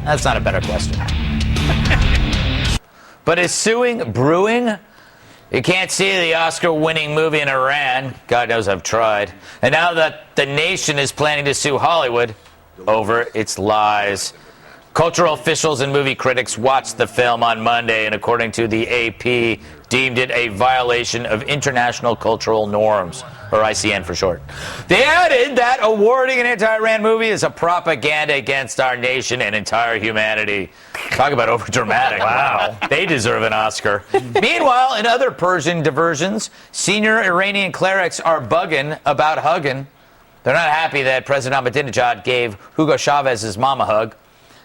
That's not a better question. But is suing brewing? You can't see the Oscar-winning movie in Iran. God knows I've tried. And now that the nation is planning to sue Hollywood over its lies. Cultural officials and movie critics watched the film on Monday, and according to the AP, deemed it a violation of international cultural norms, or ICN for short. They added that awarding an anti-Iran movie is a propaganda against our nation and entire humanity. Talk about overdramatic. Wow. They deserve an Oscar. Meanwhile, in other Persian diversions, senior Iranian clerics are bugging about hugging. They're not happy that President Ahmadinejad gave Hugo Chavez's mom a hug,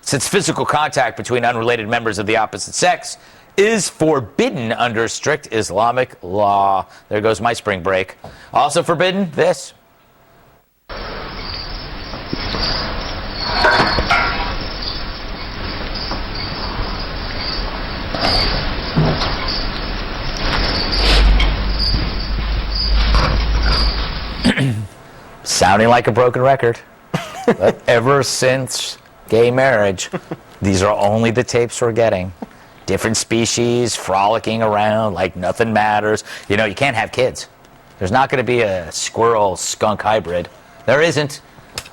since physical contact between unrelated members of the opposite sex is forbidden under strict Islamic law. There goes my spring break. Also forbidden, this. Sounding like a broken record. But ever since gay marriage, these are only the tapes we're getting. Different species frolicking around like nothing matters. You know, you can't have kids. There's not going to be a squirrel-skunk hybrid. There isn't.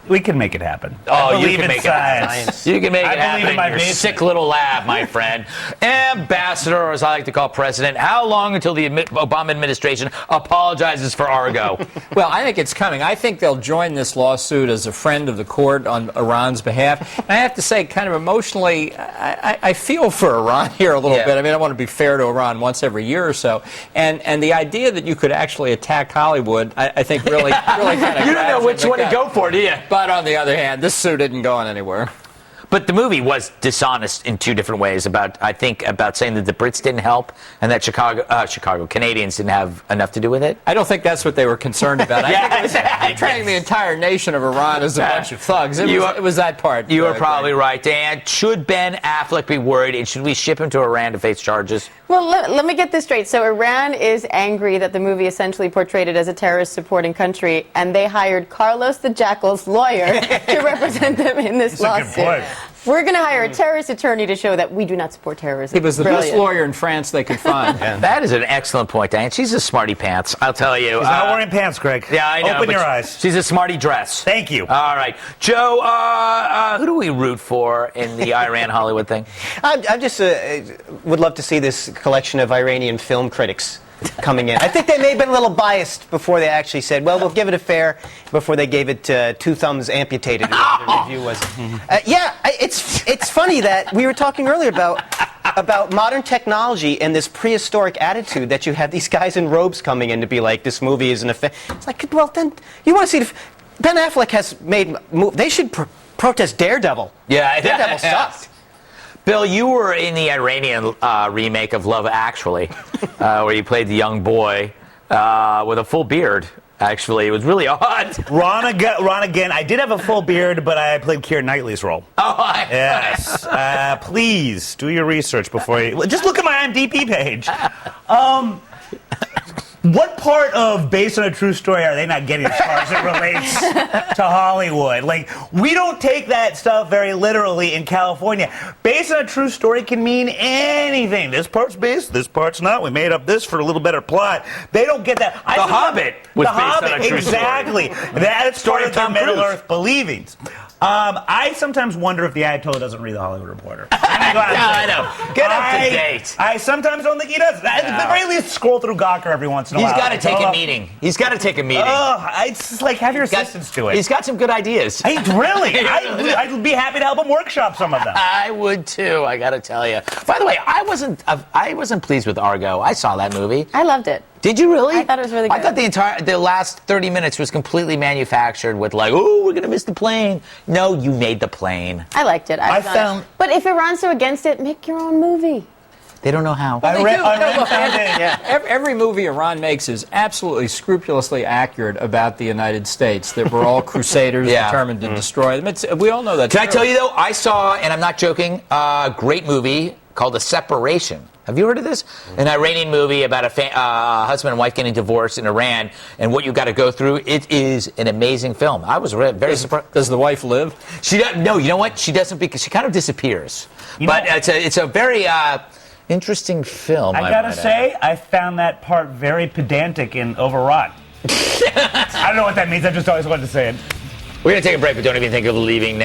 We can make it happen. Oh, you can make it happen. You can make it happen in in your sick little lab, my friend. Ambassador, or as I like to call President, how long until the Obama administration apologizes for Argo? Well, I think it's coming. I think they'll join this lawsuit as a friend of the court on Iran's behalf. And I have to say, kind of emotionally, I feel for Iran here a little bit. I mean, I want to be fair to Iran once every year or so. And the idea that you could actually attack Hollywood, I think really kind of... You don't know which one to go for, do you? But on the other hand, this suit isn't going anywhere. But the movie was dishonest in two different ways about saying that the Brits didn't help and that Chicago Canadians didn't have enough to do with it. I don't think that's what they were concerned about. I think it was portraying the entire nation of Iran as a bunch of thugs. It was that part. You are probably right, Dan. Should Ben Affleck be worried, and should we ship him to Iran to face charges? Well, let me get this straight. So Iran is angry that the movie essentially portrayed it as a terrorist-supporting country, and they hired Carlos the Jackal's lawyer to represent them in this lawsuit. That's a good point. We're going to hire a terrorist attorney to show that we do not support terrorism. He was the best lawyer in France they could find. That is an excellent point, Diane. She's a smarty pants, I'll tell you. He's not wearing pants, Greg. Yeah, I know. Open your eyes. She's a smarty dress. Thank you. All right. Joe, who do we root for in the Iran Hollywood thing? I just would love to see this collection of Iranian film critics coming in. I think they may have been a little biased before they actually said, well, we'll give it a fair, before they gave it two thumbs amputated, whatever the review was. It's funny that we were talking earlier about modern technology and this prehistoric attitude that you have these guys in robes coming in to be like, this movie is an offense. It's like, well, then, you want to see... Ben Affleck has made... They should protest Daredevil. Yeah. Daredevil sucked. Bill, you were in the Iranian remake of Love Actually, where you played the young boy with a full beard. Actually, it was really odd. Ron again. I did have a full beard, but I played Keira Knightley's role. Oh, yes. Please do your research before you... Just look at my IMDb page. What part of Based on a True Story are they not getting as far as it relates to Hollywood? Like, we don't take that stuff very literally in California. Based on a true story can mean anything. This part's based, this part's not. We made up this for a little better plot. They don't get that. The Hobbit was based on a true story. Exactly. That's part of their Middle-earth believings. I sometimes wonder if the Ayatollah doesn't read the Hollywood Reporter. I know. Get up to date. I sometimes don't think he does. At the very least, scroll through Gawker every once in a while. He's got to take a meeting. He's got to take a meeting. It's just like, have your assistants do it. He's got some good ideas. Hey, really? I'd be happy to help him workshop some of them. I would too, I got to tell you. By the way, I wasn't pleased with Argo. I saw that movie. I loved it. Did you really? I thought it was really good. I thought the last 30 minutes was completely manufactured with like, oh, we're going to miss the plane. No, you made the plane. I liked it. But if Iran's so against it, make your own movie. They don't know how. Every movie Iran makes is absolutely scrupulously accurate about the United States, that we're all crusaders determined to destroy them. We all know that. Can I tell you, though, I saw, and I'm not joking, a great movie called A Separation. Have you heard of this? An Iranian movie about a husband and wife getting divorced in Iran and what you got to go through. It is an amazing film. I was very surprised. Does the wife live? She doesn't. No, you know what? She doesn't, because she kind of disappears. But it's a very interesting film. I gotta say, I found that part very pedantic and overwrought. I don't know what that means. I just always wanted to say it. We're gonna take a break, but don't even think of leaving now.